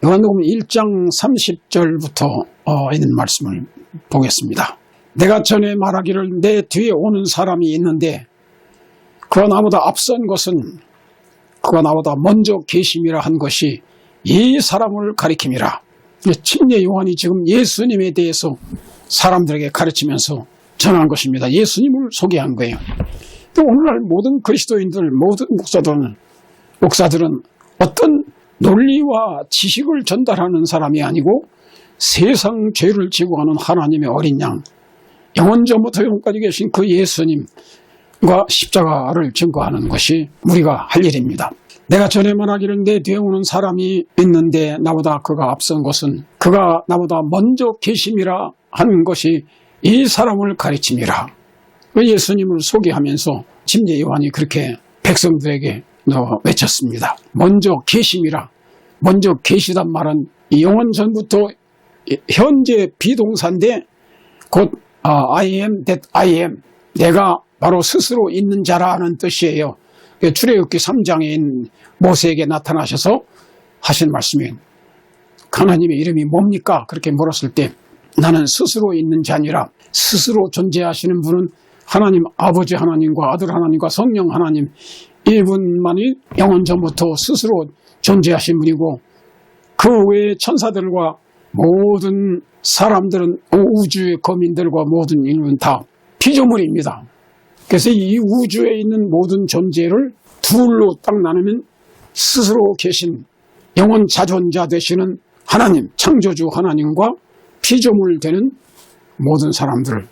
요한복음 1장 30절부터 있는 말씀을 보겠습니다. 내가 전에 말하기를 내 뒤에 오는 사람이 있는데 그가 나보다 앞선 것은 그가 나보다 먼저 계심이라 한 것이 이 사람을 가리킴이라. 침례 요한이 지금 예수님에 대해서 사람들에게 가르치면서 전한 것입니다. 예수님을 소개한 거예요. 또 오늘날 모든 그리스도인들, 모든 목사들은 어떤 논리와 지식을 전달하는 사람이 아니고 세상 죄를 지고 가는 하나님의 어린 양, 영원전부터 영원까지 계신 그 예수님과 십자가를 증거하는 것이 우리가 할 일입니다. 내가 전에 말하기를 내 뒤에 오는 사람이 있는데 나보다 그가 앞선 것은 그가 나보다 먼저 계심이라 하는 것이 이 사람을 가르침이라. 예수님을 소개하면서 침례 요한이 그렇게 백성들에게 외쳤습니다. 먼저 계심이라. 먼저 계시단 말은 영원 전부터 현재 비동사인데 곧 I am that I am, 내가 바로 스스로 있는 자라는 뜻이에요. 출애굽기 3장에 있는 모세에게 나타나셔서 하신 말씀이에요. 하나님의 이름이 뭡니까? 그렇게 물었을 때 나는 스스로 있는 자니라. 스스로 존재하시는 분은 하나님 아버지 하나님과 아들 하나님과 성령 하나님, 이분만이 영원 전부터 스스로 존재하신 분이고 그 외의 천사들과 모든 사람들은 우주의 거민들과 모든 인류는 다 피조물입니다. 그래서 이 우주에 있는 모든 존재를 둘로 딱 나누면 스스로 계신 영원 자존자 되시는 하나님, 창조주 하나님과 피조물 되는 모든 사람들,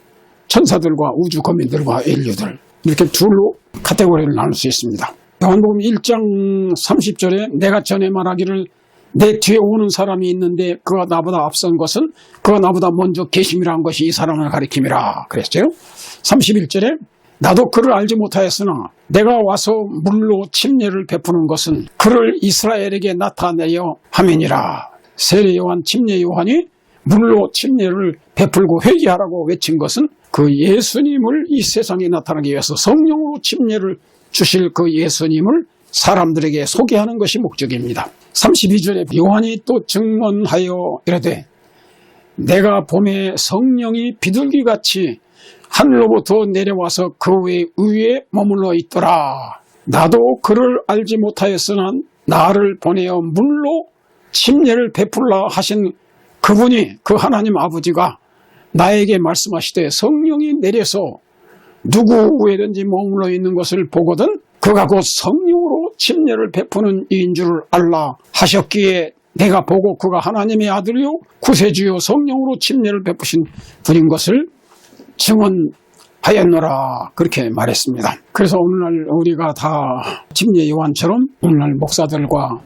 천사들과 우주 거민들과 인류들, 이렇게 둘로 카테고리를 나눌 수 있습니다. 요한복음 1장 30절에 내가 전에 말하기를 내 뒤에 오는 사람이 있는데 그가 나보다 앞선 것은 그가 나보다 먼저 계심이라는 것이 이 사람을 가리킴이라 그랬어요. 31절에 나도 그를 알지 못하였으나 내가 와서 물로 침례를 베푸는 것은 그를 이스라엘에게 나타내려 함이니라. 세례 요한, 침례 요한이 물로 침례를 베풀고 회개하라고 외친 것은 그 예수님을 이 세상에 나타나기 위해서 성령으로 침례를 주실 그 예수님을 사람들에게 소개하는 것이 목적입니다. 32절에 요한이 또 증언하여 이르되 내가 봄에 성령이 비둘기같이 하늘로부터 내려와서 그 위에 머물러 있더라. 나도 그를 알지 못하였으나 나를 보내어 물로 침례를 베풀라 하신 그분이, 그 하나님 아버지가 나에게 말씀하시되 성령이 내려서 누구에든지 머물러 있는 것을 보거든 그가 곧 성령으로 침례를 베푸는 이인 줄을 알라 하셨기에 내가 보고 그가 하나님의 아들이요 구세주요 성령으로 침례를 베푸신 분인 것을 증언하였노라. 그렇게 말했습니다. 그래서 오늘날 우리가 다 침례 요한처럼 오늘날 목사들과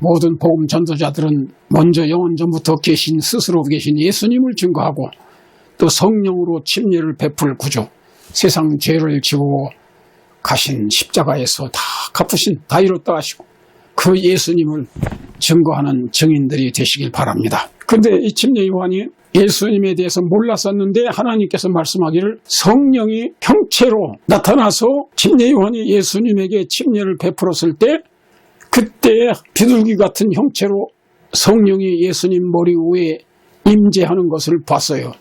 모든 복음 전도자들은 먼저 영원 전부터 계신, 스스로 계신 예수님을 증거하고 또 성령으로 침례를 베풀 구주, 세상 죄를 지고 가신 십자가에서 다 갚으신, 다 이뤘다 하시고 그 예수님을 증거하는 증인들이 되시길 바랍니다. 그런데 이 침례 요한이 예수님에 대해서 몰랐었는데 하나님께서 말씀하기를 성령이 형체로 나타나서 침례 요한이 예수님에게 침례를 베풀었을 때 그때 비둘기 같은 형체로 성령이 예수님 머리 위에 임재하는 것을 봤어요.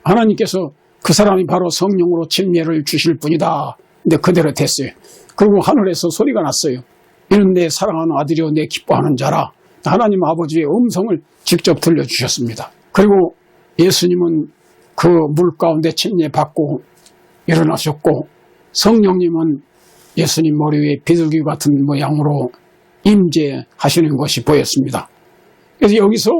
하나님께서 그 사람이 바로 성령으로 침례를 주실 분이다. 근데 그대로 됐어요. 그리고 하늘에서 소리가 났어요. 이는 내 사랑하는 아들이요 내 기뻐하는 자라. 하나님 아버지의 음성을 직접 들려주셨습니다. 그리고 예수님은 그 물 가운데 침례 받고 일어나셨고 성령님은 예수님 머리 위에 비둘기 같은 모양으로 임재하시는 것이 보였습니다. 그래서 여기서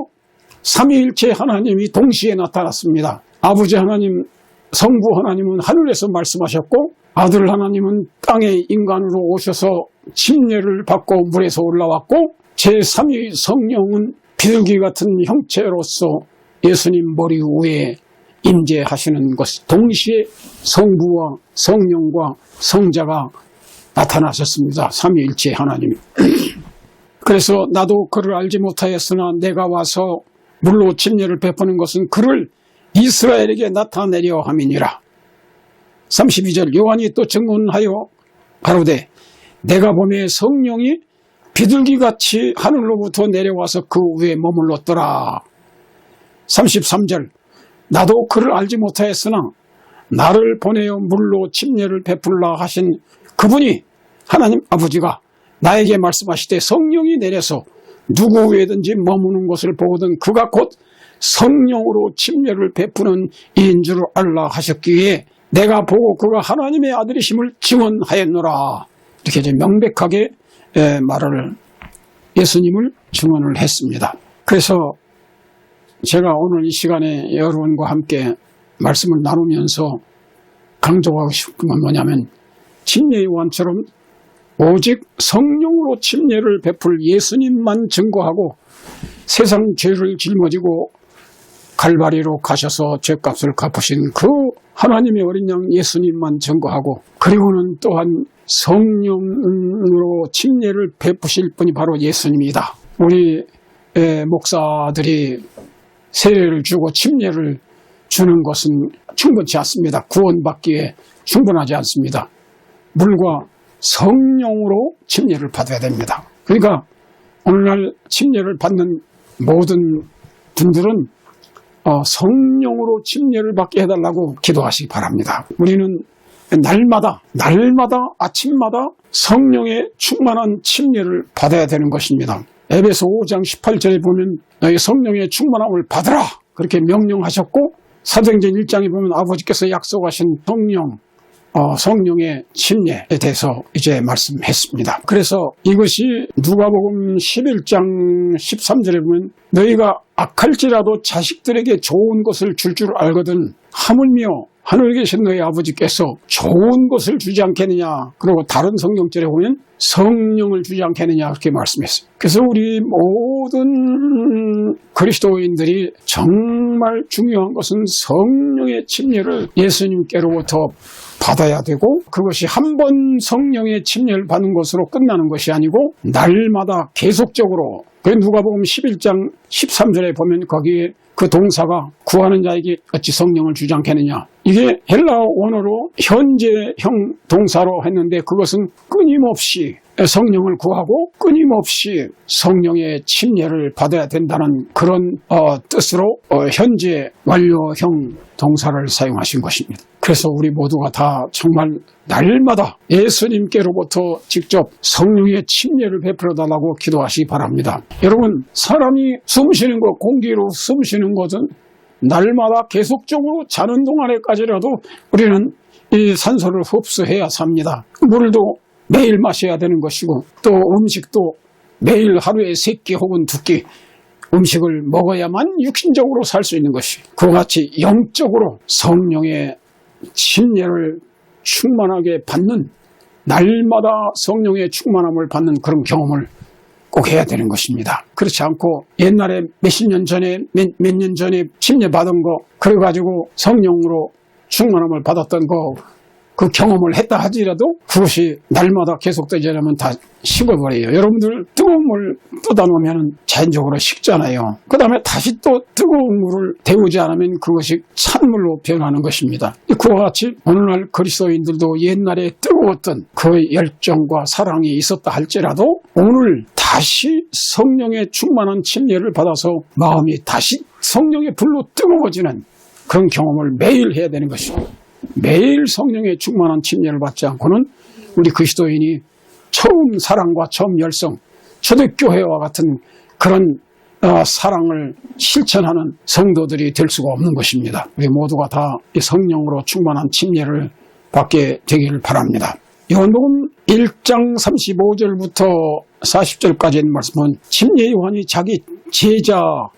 삼위일체 하나님이 동시에 나타났습니다. 아버지 하나님, 성부 하나님은 하늘에서 말씀하셨고 아들 하나님은 땅에 인간으로 오셔서 침례를 받고 물에서 올라왔고 제3위 성령은 비둘기 같은 형체로서 예수님 머리 위에 임재하시는 것, 동시에 성부와 성령과 성자가 나타나셨습니다. 삼위일체 하나님. 그래서 나도 그를 알지 못하였으나 내가 와서 물로 침례를 베푸는 것은 그를 이스라엘에게 나타내려 함이니라. 32절 요한이 또 증언하여 가로되 내가 보매 성령이 비둘기같이 하늘로부터 내려와서 그 위에 머물렀더라. 33절 나도 그를 알지 못하였으나 나를 보내어 물로 침례를 베풀라 하신 그분이 하나님 아버지가 나에게 말씀하시되 성령이 내려서 누구 위에든지 머무는 것을 보거든 그가 곧 성령으로 침례를 베푸는 이인 줄 알라 하셨기에 내가 보고 그가 하나님의 아들이심을 증언하였노라. 이렇게 이제 명백하게 말을 예수님을 증언을 했습니다. 그래서 제가 오늘 이 시간에 여러분과 함께 말씀을 나누면서 강조하고 싶은 건 뭐냐면 침례 요한처럼 오직 성령으로 침례를 베풀 예수님만 증거하고 세상 죄를 짊어지고 갈바리로 가셔서 죄값을 갚으신 그 하나님의 어린 양 예수님만 증거하고 그리고는 또한 성령으로 침례를 베푸실 분이 바로 예수님이다. 우리 목사들이 세례를 주고 침례를 주는 것은 충분치 않습니다. 구원받기에 충분하지 않습니다. 물과 성령으로 침례를 받아야 됩니다. 그러니까 오늘날 침례를 받는 모든 분들은 성령으로 침례를 받게 해달라고 기도하시기 바랍니다. 우리는 날마다 아침마다 성령의 충만한 침례를 받아야 되는 것입니다. 에베소 5장 18절에 보면 너희 성령의 충만함을 받으라 그렇게 명령하셨고 사도행전 1장에 보면 아버지께서 약속하신 성령의 침례에 대해서 이제 말씀했습니다. 그래서 이것이 누가복음 11장 13절에 보면 너희가 악할지라도 자식들에게 좋은 것을 줄 알거든 하물며 하늘에 계신 너희 아버지께서 좋은 것을 주지 않겠느냐. 그리고 다른 성경절에 보면 성령을 주지 않겠느냐 그렇게 말씀했어요. 그래서 우리 모든 그리스도인들이 정말 중요한 것은 성령의 침례를 예수님께로부터 받아야 되고 그것이 한 번 성령의 침례를 받는 것으로 끝나는 것이 아니고 날마다 계속적으로 누가복음 11장 13절에 보면 거기에 그 동사가 구하는 자에게 어찌 성령을 주지 않겠느냐. 이게 헬라어 원어로 현재형 동사로 했는데 그것은 끊임없이 성령을 구하고 끊임없이 성령의 침례를 받아야 된다는 그런 뜻으로 현재 완료형 동사를 사용하신 것입니다. 그래서 우리 모두가 다 정말 날마다 예수님께로부터 직접 성령의 침례를 베풀어 달라고 기도하시기 바랍니다. 여러분 사람이 숨쉬는 것, 공기로 숨쉬는 것은 날마다 계속적으로 자는 동안에까지라도 우리는 이 산소를 흡수해야 삽니다. 물도 매일 마셔야 되는 것이고 또 음식도 매일 하루에 3끼 혹은 2끼 음식을 먹어야만 육신적으로 살 수 있는 것이 그와 같이 영적으로 성령의 침례를 충만하게 받는 날마다 성령의 충만함을 받는 그런 경험을 꼭 해야 되는 것입니다. 그렇지 않고 옛날에 몇십 년 전에 몇 년 전에 침례 받은 거 그래가지고 성령으로 충만함을 받았던 그 경험을 했다 하더라도 그것이 날마다 계속되지 않으면 다 식어버려요. 여러분들 뜨거운 물 뜯어놓으면 자연적으로 식잖아요. 그 다음에 다시 또 뜨거운 물을 데우지 않으면 그것이 찬물로 변하는 것입니다. 그와 같이 오늘날 그리스도인들도 옛날에 뜨거웠던 그 열정과 사랑이 있었다 할지라도 오늘 다시 성령의 충만한 침례를 받아서 마음이 다시 성령의 불로 뜨거워지는 그런 경험을 매일 해야 되는 것입니다. 매일 성령의 충만한 침례를 받지 않고는 우리 그리스도인이 처음 사랑과 처음 열성, 초대교회와 같은 그런 사랑을 실천하는 성도들이 될 수가 없는 것입니다. 우리 모두가 다 성령으로 충만한 침례를 받게 되기를 바랍니다. 요한복음 1장 35절부터 40절까지 있는 말씀은 침례 요한이 자기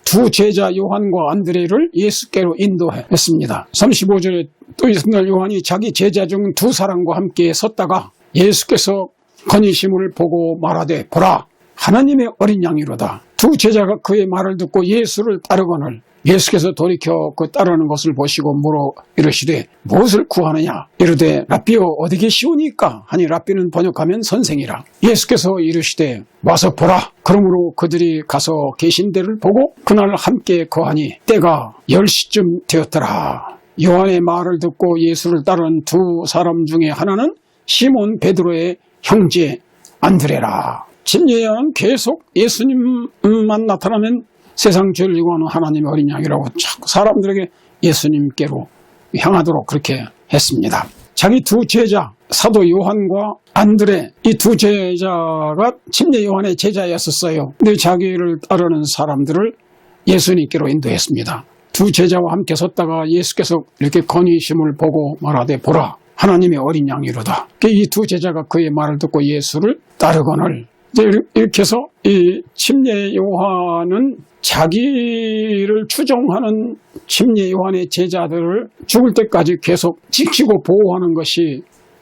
두 제자 요한과 안드레를 예수께로 인도했습니다. 35절에 또 이튿날 요한이 자기 제자 중 2사람과 함께 섰다가 예수께서 건의심을 보고 말하되 보라 하나님의 어린 양이로다. 2 제자가 그의 말을 듣고 예수를 따르거늘 예수께서 돌이켜 그 따르는 것을 보시고 물어 이르시되 무엇을 구하느냐 이르되 랍비여 어디 계시오니까 하니 랍비는 번역하면 선생이라. 예수께서 이르시되 와서 보라. 그러므로 그들이 가서 계신 데를 보고 그날 함께 거하니 때가 10시쯤 되었더라. 요한의 말을 듣고 예수를 따른 2사람 중에 하나는 시몬 베드로의 형제 안드레라. 침례 요한은 계속 예수님만 나타나면 세상 죄를 이고하는 하나님의 어린 양이라고 자꾸 사람들에게 예수님께로 향하도록 그렇게 했습니다. 자기 두 제자 사도 요한과 안드레, 이 두 제자가 침례 요한의 제자였었어요. 근데 자기를 따르는 사람들을 예수님께로 인도했습니다. 두 제자와 함께 섰다가 예수께서 이렇게 건의심을 보고 말하되 보라 하나님의 어린 양이로다. 이 두 제자가 그의 말을 듣고 예수를 따르거늘 이렇게 해서 이 침례 요한은 자기를 추종하는 침례 요한의 제자들을 죽을 때까지 계속 지키고 보호하는 것이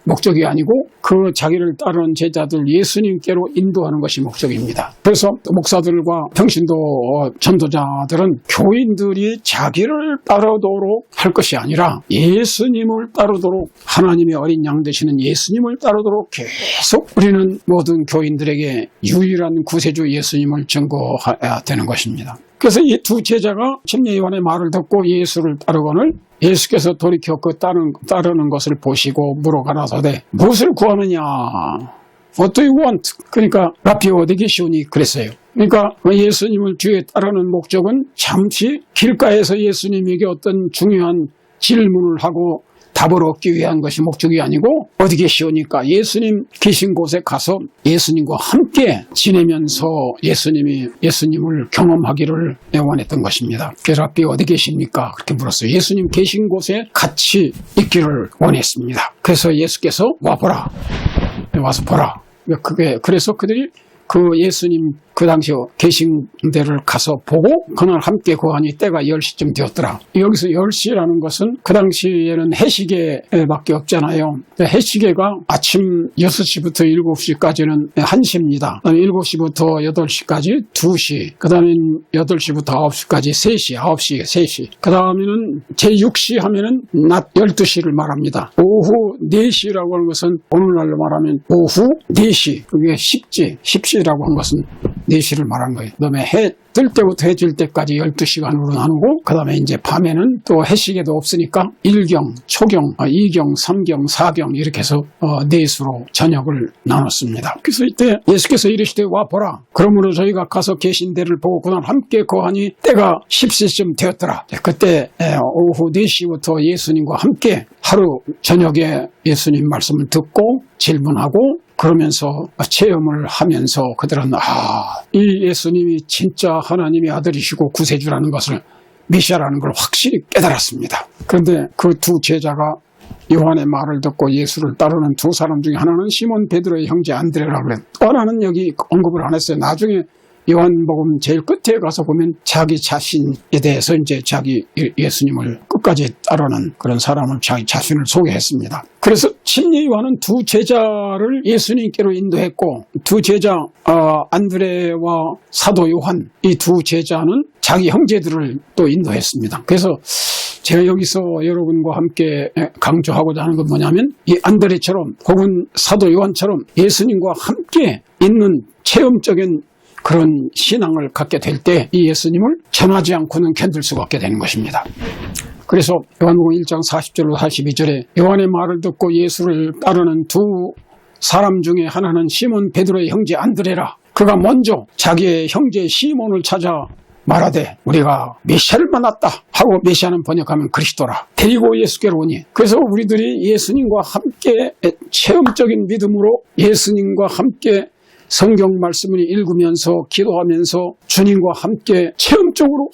목적이 아니고 그 자기를 따르는 제자들 예수님께로 인도하는 것이 목적입니다. 그래서 목사들과 평신도 전도자들은 교인들이 자기를 따르도록 할 것이 아니라 예수님을 따르도록 하나님의 어린 양 되시는 예수님을 따르도록 계속 우리는 모든 교인들에게 유일한 구세주 예수님을 증거해야 되는 것입니다. 그래서 이 두 제자가 침례 요한의 말을 듣고 예수를 따르거늘 예수께서 돌이켜 그 따르는 것을 보시고 물어가라사대 무엇을 구하느냐? What do you want? 그러니까 라피 어디 계시오니 그랬어요. 그러니까 예수님을 주에 따르는 목적은 잠시 길가에서 예수님에게 어떤 중요한 질문을 하고 답을 얻기 위한 것이 목적이 아니고 어디 계시오니까 예수님 계신 곳에 가서 예수님과 함께 지내면서 예수님을 경험하기를 원했던 것입니다. 그래서 라피 어디 계십니까? 그렇게 물었어요. 예수님 계신 곳에 같이 있기를 원했습니다. 그래서 예수께서 와보라. 와서 보라. 그래서 그들이 그 예수님 그 당시 계신 데를 가서 보고 그날 함께 거하니 때가 10시쯤 되었더라. 여기서 10시라는 것은 그 당시에는 해시계밖에 없잖아요. 해시계가 아침 6시부터 7시까지는 1시입니다. 7시부터 8시까지 2시, 그 다음에 8시부터 9시까지 3시, 9시, 3시. 그 다음에는 제6시 하면은 낮 12시를 말합니다. 오후 4시라고 하는 것은 오늘날로 말하면 오후 4시, 그게 10시라고 하는 것은 4시를 말한 거예요. 그다음에 해 뜰 때부터 해 질 때까지 12시간으로 나누고 그다음에 이제 밤에는 또 해시계도 없으니까 1경, 초경, 2경, 3경, 4경 이렇게 해서 4수로 저녁을 나눴습니다. 그래서 이때 예수께서 이르시되 와 보라. 그러므로 저희가 가서 계신 데를 보고 그날 함께 거하니 때가 10시쯤 되었더라. 그때 오후 4시부터 예수님과 함께 하루 저녁에 예수님 말씀을 듣고 질문하고 그러면서 체험을 하면서 그들은 이 예수님이 진짜 하나님의 아들이시고 구세주라는 것을 메시아라는 걸 확실히 깨달았습니다. 그런데 그 두 제자가 요한의 말을 듣고 예수를 따르는 두 사람 중에 하나는 시몬 베드로의 형제 안드레라고 그래요. 또 하나는 여기 언급을 안 했어요. 나중에 요한복음 제일 끝에 가서 보면 자기 자신에 대해서 이제 자기 예수님을 끝까지 따르는 그런 사람을 자기 자신을 소개했습니다. 그래서 침례 요한은 두 제자를 예수님께로 인도했고 두 제자 안드레와 사도 요한 이 두 제자는 자기 형제들을 또 인도했습니다. 그래서 제가 여기서 여러분과 함께 강조하고자 하는 건 뭐냐면 이 안드레처럼 혹은 사도 요한처럼 예수님과 함께 있는 체험적인 그런 신앙을 갖게 될 때 이 예수님을 전하지 않고는 견딜 수가 없게 되는 것입니다. 그래서 요한복음 1장 40절로 42절에 요한의 말을 듣고 예수를 따르는 두 사람 중에 하나는 시몬 베드로의 형제 안드레라. 그가 먼저 자기의 형제 시몬을 찾아 말하되 우리가 메시아를 만났다 하고 메시아는 번역하면 그리스도라. 데리고 예수께로 오니. 그래서 우리들이 예수님과 함께 체험적인 믿음으로 예수님과 함께 성경 말씀을 읽으면서 기도하면서 주님과 함께 체험적으로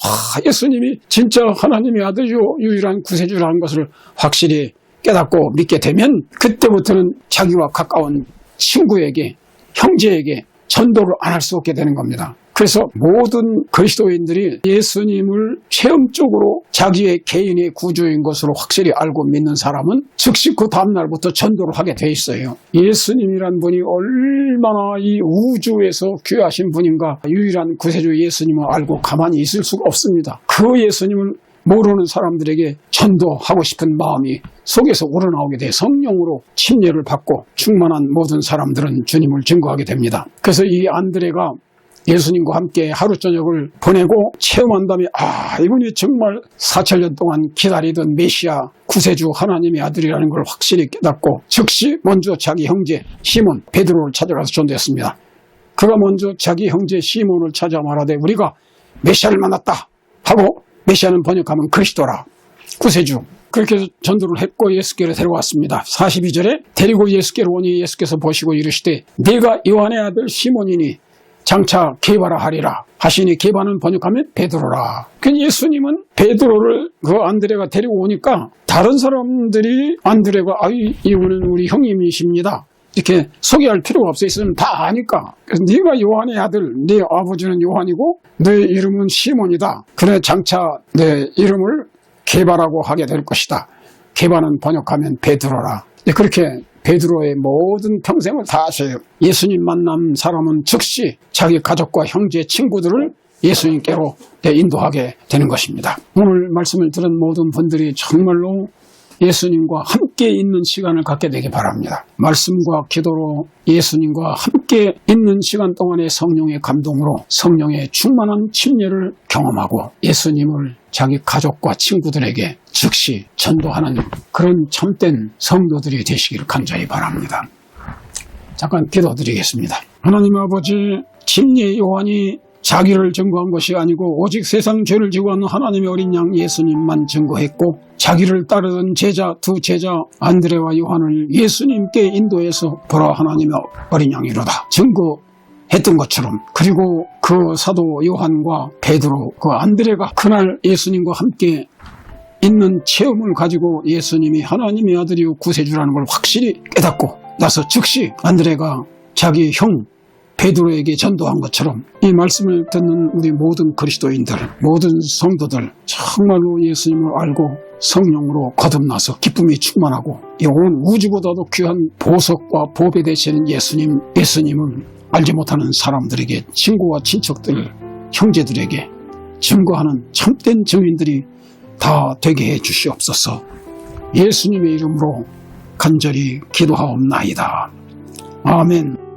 예수님이 진짜 하나님의 아들이요 유일한 구세주라는 것을 확실히 깨닫고 믿게 되면 그때부터는 자기와 가까운 친구에게 형제에게 전도를 안 할 수 없게 되는 겁니다. 그래서 모든 그리스도인들이 예수님을 체험적으로 자기의 개인의 구주인 것으로 확실히 알고 믿는 사람은 즉시 그 다음날부터 전도를 하게 돼 있어요. 예수님이란 분이 얼마나 이 우주에서 귀하신 분인가 유일한 구세주 예수님을 알고 가만히 있을 수가 없습니다. 그 예수님을 모르는 사람들에게 전도하고 싶은 마음이 속에서 우러나오게 돼 성령으로 침례를 받고 충만한 모든 사람들은 주님을 증거하게 됩니다. 그래서 이 안드레가 예수님과 함께 하루 저녁을 보내고 체험한 다음에 이분이 정말 4000년 동안 기다리던 메시아 구세주 하나님의 아들이라는 걸 확실히 깨닫고 즉시 먼저 자기 형제 시몬 베드로를 찾아가서 전도했습니다. 그가 먼저 자기 형제 시몬을 찾아 말하되 우리가 메시아를 만났다 하고, 메시아는 번역하면 그리스도라, 구세주. 그렇게 해서 전도를 했고 예수께로 데려왔습니다. 42절에 데리고 예수께로 오니 예수께서 보시고 이르시되 네가 요한의 아들 시몬이니 장차 게바라 하리라 하시니, 게바는 번역하면 베드로라. 그 예수님은 베드로를 그 안드레가 데리고 오니까 다른 사람들이 안드레가 이분은 우리 형님이십니다 이렇게 소개할 필요가 없어. 있으면 다 아니까. 그래서 네가 요한의 아들, 네 아버지는 요한이고 네 이름은 시몬이다. 그래 장차 내 이름을 게바라고 하게 될 것이다. 게바는 번역하면 베드로라. 그렇게 베드로의 모든 평생을 다 하셔요. 예수님 만난 사람은 즉시 자기 가족과 형제, 친구들을 예수님께로 인도하게 되는 것입니다. 오늘 말씀을 들은 모든 분들이 정말로 예수님과 함께 있는 시간을 갖게 되기 바랍니다. 말씀과 기도로 예수님과 함께 있는 시간 동안의 성령의 감동으로 성령의 충만한 침례를 경험하고 예수님을 자기 가족과 친구들에게 즉시 전도하는 그런 참된 성도들이 되시기를 간절히 바랍니다. 잠깐 기도드리겠습니다. 하나님 아버지, 침례 요한이 자기를 증거한 것이 아니고 오직 세상 죄를 지고 하는 하나님의 어린 양 예수님만 증거했고, 자기를 따르던 제자, 두 제자 안드레와 요한을 예수님께 인도해서 보라 하나님의 어린 양이로다 증거했던 것처럼, 그리고 그 사도 요한과 베드로, 그 안드레가 그날 예수님과 함께 있는 체험을 가지고 예수님이 하나님의 아들이요 구세주라는 걸 확실히 깨닫고 나서 즉시 안드레가 자기 형 베드로에게 전도한 것처럼 이 말씀을 듣는 우리 모든 그리스도인들, 모든 성도들 정말로 예수님을 알고 성령으로 거듭나서 기쁨이 충만하고 이 온 우주보다도 귀한 보석과 보배 되시는 예수님을 알지 못하는 사람들에게, 친구와 친척들, 형제들에게 증거하는 참된 증인들이 다 되게 해 주시옵소서. 예수님의 이름으로 간절히 기도하옵나이다. 아멘.